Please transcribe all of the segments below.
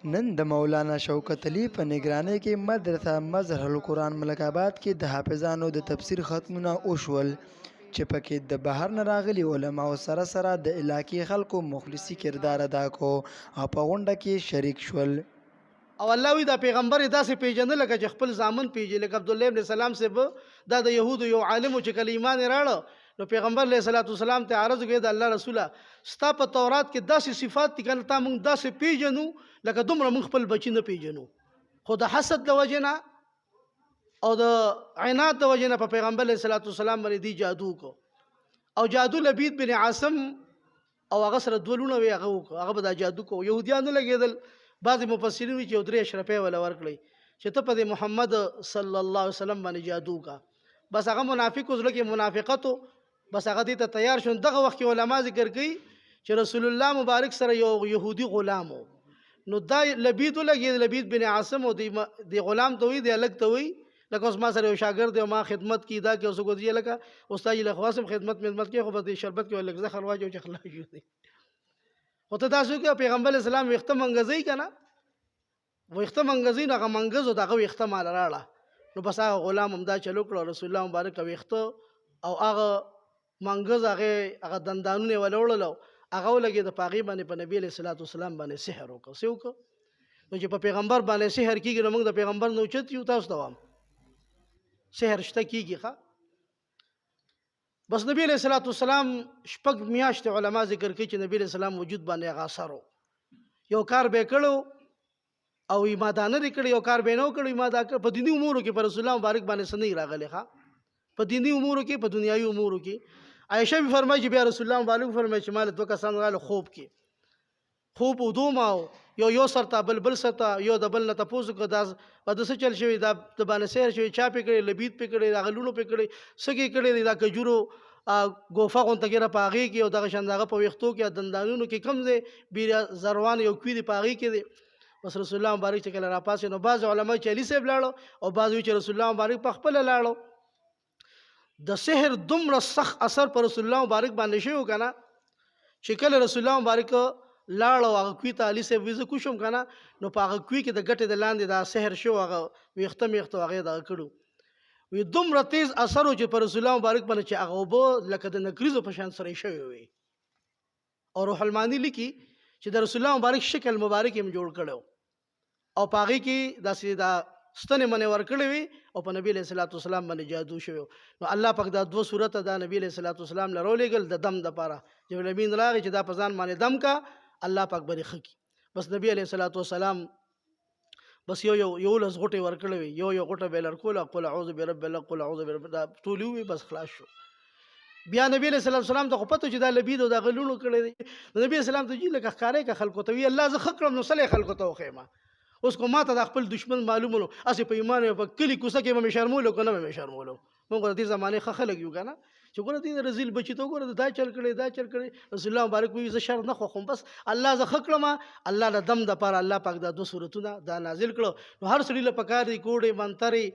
نن د مولانا شوکت علي په نگرانۍ کې مدرسه مظهر القرآن ملک آباد کې د حافظانو د تفسیر ختمونه وشول چې پکې د بهر نه راغلي علماو سره سره د علاقې خلکو مخلصي کردار ادا کو او په غونډه کې شریک شول. او الله وی دا پیغمبر داسې پیژنه لکه چې خپل ځامن پیژني. لکه عبد الله ابن سلام سے دا د يهودو یو عالم چې کله ایمان راړو نو پیغمبر علیه الصلاۃ والسلام ته عرض وکړ د الله رسوله ستا په تورات کې داسې صفات دي کنه تا موږ داسې پیژنو لکه دومره موږ خپل بچی نه پیژنو، خو د حسد د وجې نه او د عناد د وجې نه په پیغمبر علیه الصلاۃ والسلام باندې دی جادو کو او جادو لبید بن عاصم او هغه سره دولونه وی هغه به دا جادو کو. يهوديانو لګیدل بعض مفسرین وی چې درې اشرفه ولا ورکړي چې ته په محمد صلی الله علیه وسلم باندې جادو کا. بس هغه منافق وزله کې منافقتو بس هغه دې ته تیار شون. دغه وخت کې علما ذکر کوي چې رسول الله مبارک سره یو يهودي غلام نو دا لبید لګي لبید بن عاصم او دی غلام ته وی دی الګ ته وی لکه اوس ما سره یو شاګرد دی ما خدمت کی دا کې اوس کو دی لکه استاد له خواصم خدمت کې خو به شربت کې لګ زخر واجو چې خلا شو دی او ته تاسو کې پیغمبر اسلام وخت منګزي کنه وخت منګزي نه منګزو دغه وخت مال راړه نو بس هغه غلام هم دا چلو کړو رسول الله مبارک وخت او هغه منګز هغه دندانونه ولولو هغه ولګي د پاغي باندې په نبی له صلوات والسلام باندې سحر وکړ سو کو نو چې په پیغمبر باندې سحر کیږي نو موږ د پیغمبر نو چت یو تاسو ته وام سحر شته کیږي ښا. بس نبی له صلوات والسلام شپږ میاشت علما ذکر کوي چې نبی له سلام وجود باندې غاصرو یو کار به کړو او ایمادانه لري یو کار به نو کړو ایمادا په دینی امور کې پر رسول الله مبارک باندې سنې راغلي ښا. په دینی امور کې په دنیوي امور کې عائشہ بھی فرمایي چې بیا رسول الله مبارک فرمایي چې مال دوه کسان غاله خوب ودوم او یو سرتا بل سرتا یو د بل نه تاسو کو داس په دسه چل شوی دا د باندې سیر شوی چا پکړي لبید پکړي غلونو پکړي سګي کړي دا کجورو ګوفا غون تګره پاغي کې او دغه شندغه په وختو کې دندانونو کې کم دي بیر زروان یو کوي دی پاغي کې دی. بس رسول الله مبارک چې کله را پاسې نو بعض علما چې علي صاحب لاړو او بعض چې رسول الله مبارک په خپل لاړو. د سحر دومره سخت اثر پر رسول الله مبارک باندې شو کنه چې کله رسول الله مبارک لاړو هغه کوي ته علي صاحب ویزه کوشم کنه نو په هغه کوي کې د ګټې د لاندې دا سحر شو هغه ویخته هغه دا کړو وی دومره تیز اثر چې پر رسول الله مبارک باندې چې هغه وب لکه د نکریزو په شان سره شوی وي. او روح المانی لیکي چې د رسول الله مبارک شکل مبارک هم جوړ کړو او پاغي کې داسې دا ستنه منه ورکړې وي او په نبی له صلوات والسلام باندې جادو شوی. نو الله پاک دا دوه صورت دا نبی له صلوات والسلام لرولېګل د دم د پاره جبرئیل امین راغی چې دا پزان باندې دم کا الله پاک بری خکی. بس نبی علیہ الصلوۃ والسلام بس یو لز غټي ورکړې وي یو غټه به لرکول قل اعوذ برب الله قل اعوذ برب دا ټولې وي بس خلاص شو. بیا نبی علیہ الصلوۃ والسلام ته پته چې دا لبید او دا غلونو کړی دی نبی اسلام ته جی لکه ښکارې کا خلکو ته وی الله ز خکرم نو صلی خلکو ته خیمه اوس کو ماته د خپل دشمن معلومونو اسی په ایمان په کلی کوسه کې مې شرمولو کنه مې شرمولو موږ د دې زمانه خخ لګیو کنه چې ګوره دې رزیل بچی ته ګوره دا چل کړي رسول الله مبارک وی ز شر نه خو بس الله ز خکړم الله له دم د پر الله پاک دا دو سورتونه دا نازل کړو. نو هر سړي له پکار دی کوډه منتري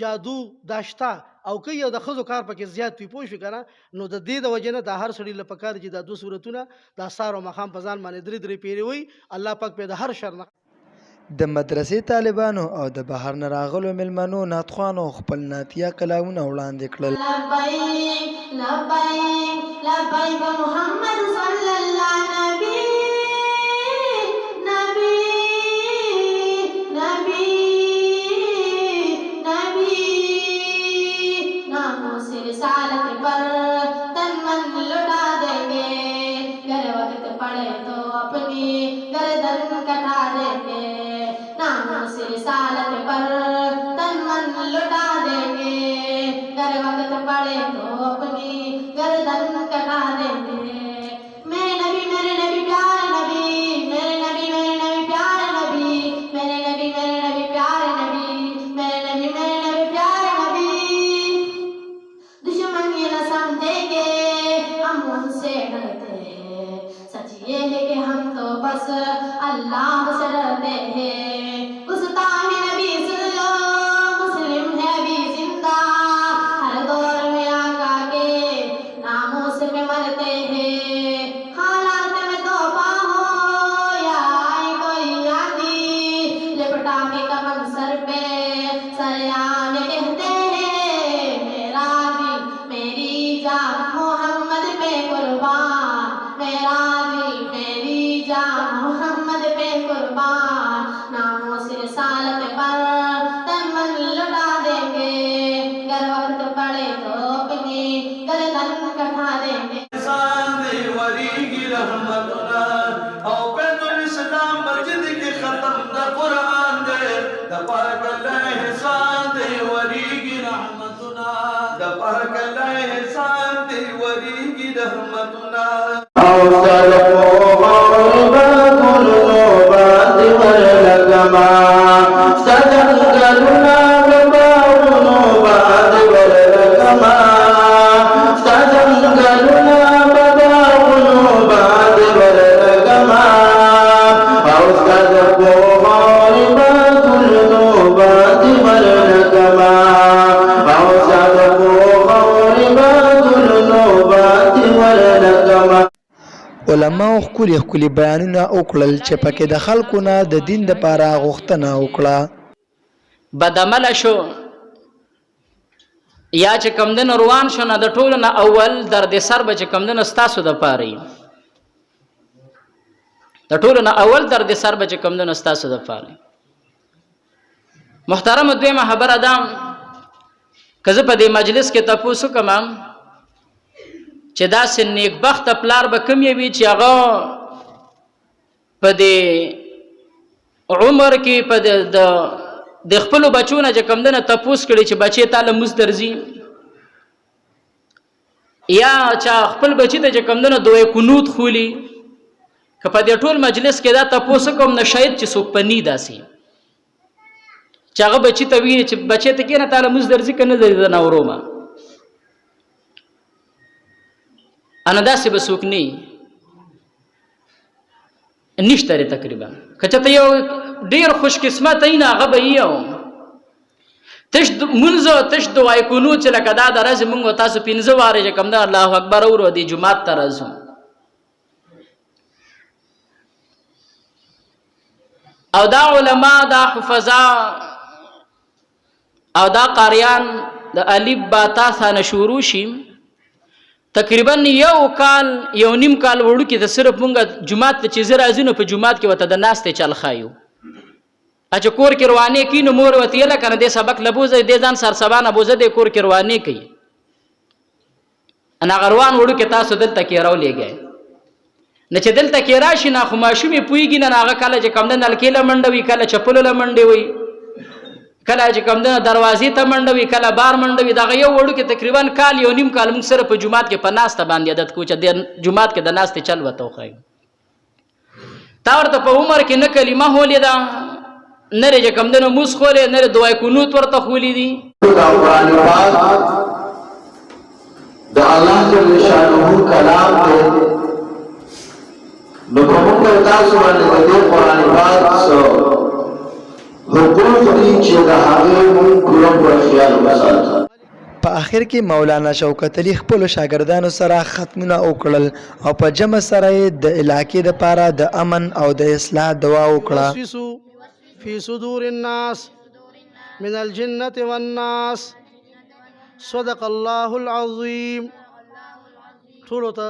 جادو داشتا او کوي د خزو کار پکې زیات وي پوه شو کنه نو د دې د وجنه د هر سړي له پکار چې دا دو سورتونه دا سارو مخام پزان باندې درې پیری وي الله پاک په د هر شر نه. د مدرسې طالبانو او د بهر نه راغلو مېلمنو نعتخوانو خپل نعتیه کلامونه وړاندې کړل. لبیک لبیک لبیک محمد صلی الله نبی نبی نبی نبی ناموں سے رسالت پر تن من لٹا دیں گے گر وقت پڑے تو اپنی گردن کٹا دیں گے رسالت پر تن من لٹا دیں گے گر وقت پڑے تو اپنی گردن کٹا دیں گے. میں قرآن دے دا پاک اللہ احسان دے وریگی رحمتنا دا پاک اللہ احسان دے وریگی رحمتنا اوصل قوم كل نوبات ورلقما ستنقلنا ببار نوبات ورلقما ستنقلنا ببار نوبات ورلقما اوصل قوم كل نوبات ورلقما اوصل قوم كل نوبات ورلقما علماو ښکلي بیانونه وکړل چې پکې د خلکو نه د دین دپاره غوښتنه وکړه. بدعمله شو یا چې کمدن روان شو نه د ټولو نه اول درد سر به چې کمدن ستاسو د پاره د ټولو نه اول درد سر به چې کمدن ستاسو د پاره. محترم دویمه خبره ده که زه په دې مجلس کې تپوس وکړم چې داسې نیکبخته پلار به کوم وي چې هغه په دې عمر کې په د خپلو بچو نه چې کمدنه تپوس کړي چې بچې تاله مونځ درځي یا چا خپل بچي ته چې کمدنه دوی قنوت خولي که په دې ټول مجلس کې دا تپوس کوم نه شاید چې څوک په ني داسې چې هغه بچي ته وي چې بچې ته کېنه تاله مونځ درځي که نه درځي د ناورومه انا داسې به څوک نه نشته لري تقریبا که چېرته یو ډېر خوش قسمت وي نه هغه به یو تش مونځ تش دعای قنوت چې لکه دا د ورځې مونږ تاسو 15 وارې چې کوم ده الله اکبر اورو دې جومات ته راځو او دا علما دا حفظا او دا قاریان د الف با تا ثانه شروع شي تقریبا یو کال یو نیم کال وړو کې د صرف مونږ جمعات ته چې زه راځو نو په جمعات کې ورته د ناستې چل ښایو چې کور کې روانې کي نو مور ورته یله که نه دې سبق له بوځه دې ځان سرسبا نه بوځه دې کور کې روانې کوي هغه روان وړو کې تاسو دلته کې راولېږئ نه چې دلته کې راشي نه خو ماشوم یې پوهېږي نه هغه کله چې کوم ده نلکې له منډه وي کله چپلو له منډې وي کله چې کوم ده دروازې ته منډه وي کله بار منډه وي دغه یو وړو کې تقریبا کال یو نیم کال موږ سره په جومات کې په ناسته باندې عادت کوو چې د جومات کې د ناستې چل ورته وښایو تا ورته په عمر کې نه کلمه هولې ده نه رې چې کوم ده نه موس خولې نه رې دعای قنوت ورته خولې دي قرآن پاک د الله جل شانه کلام دی نو په موږ تاسو باندې د قرآن پاک حقوق دي چې د هغې مونږ پوره پوره خیال وساتو. په آخر کې مولانا شوکت علي خپلو شاګردانو سره ختمونه وکړل او په جمع سره یې د علاقې دپاره د امن او د اصلاح دعا وکړه. فی صدور الناس من الجنة والناس صدق الله العظیم. ټولو ته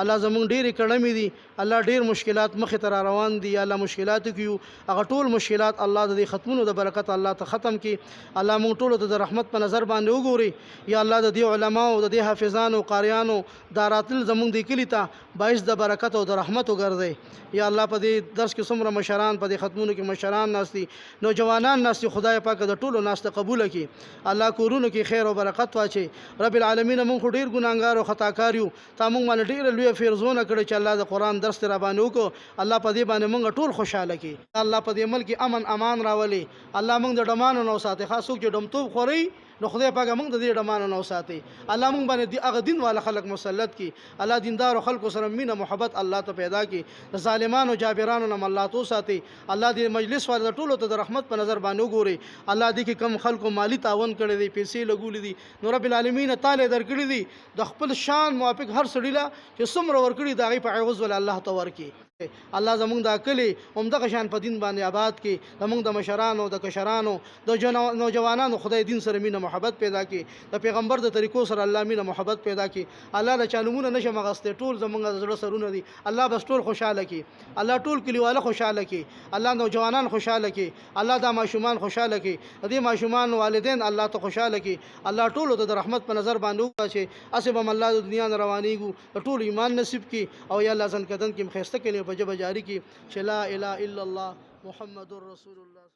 الله زمونږ ډېرې کړمې دي الله ډېر مشکلات مخې ته را روان دي یا الله مشکلاتو کې یو هغه ټول مشکلات الله د دې ختمونو د برکت الله ته ختم کړي الله مونږ ټولو ته د رحمت په نظر باندې وګوري یا الله د دې علماو د دې حافظانو قاریانو دا راتل زمونږ د کلي ته باعث د برکت او د رحمت وګرځي یا الله په دې درس کې څومره مشران په دې ختمونو کې مشران ناست دي نوجوانان ناست دي خدای پاک د ټولو ناست قبول کړي الله کورونو کې خیر او برکت واچي رب العالمین مونږ ډېر ګناهګار او خطاکار یو تا مونږ باندې ډېره لویه فیرزونه کړې چې الله د قرآن درس را باندې وکړو الله په دې باندې مونږ ټول خوشحاله کړي الله په دې ملک کې امن امان راولي الله مونږ د ډمانو نه وساتي خاص څوک چې ډمتوب خوري نو خدای پاک موږ د دې ډمانو نه وساتي الله موږ باندې هغه دین والا خلق مسلط کی الله دیندار خلکو سره مینه محبت الله ته پیدا کی د ظالمانو جابرانو نه الله تو ساتي الله دې مجلس والے ټولو ته د رحمت په نظر باندې وګوري الله دې کې کم خلکو مالی تعاون کړی دی پیسې لګولې دي نو رب العالمین تعالی درکړي دي د خپل شان موافق هر سړی لا چې څومره ورکړي دا غي په عوض ول الله ته ورکی الله زمونږ د کلی همدغه شان په دین باندې آباد کی زمونږ د مشرانو د کشرانو د نوجوانانو خدای دین سره مینه محبت پیدا کی د پیغمبر د طریقو سره الله مینه محبت پیدا کی الله له چانمونه نشه مغسته ټول زمونږ د زړه سرونه دي الله بس ټول خوشاله کی الله ټول کلیواله خوشاله کی الله نوجوانان خوشاله کی الله د ماشومان خوشاله کی د دې ماشومان والدین الله ته خوشاله کی الله ټول ته د رحمت په نظر باندې وکړي اسبم الله د دنیا نه روانيږي ټول ایمان نصیب کی او یا الله ځن کدن کې مخسته کړي په جبه جاری کی چې لا اله الا الله محمد رسول الله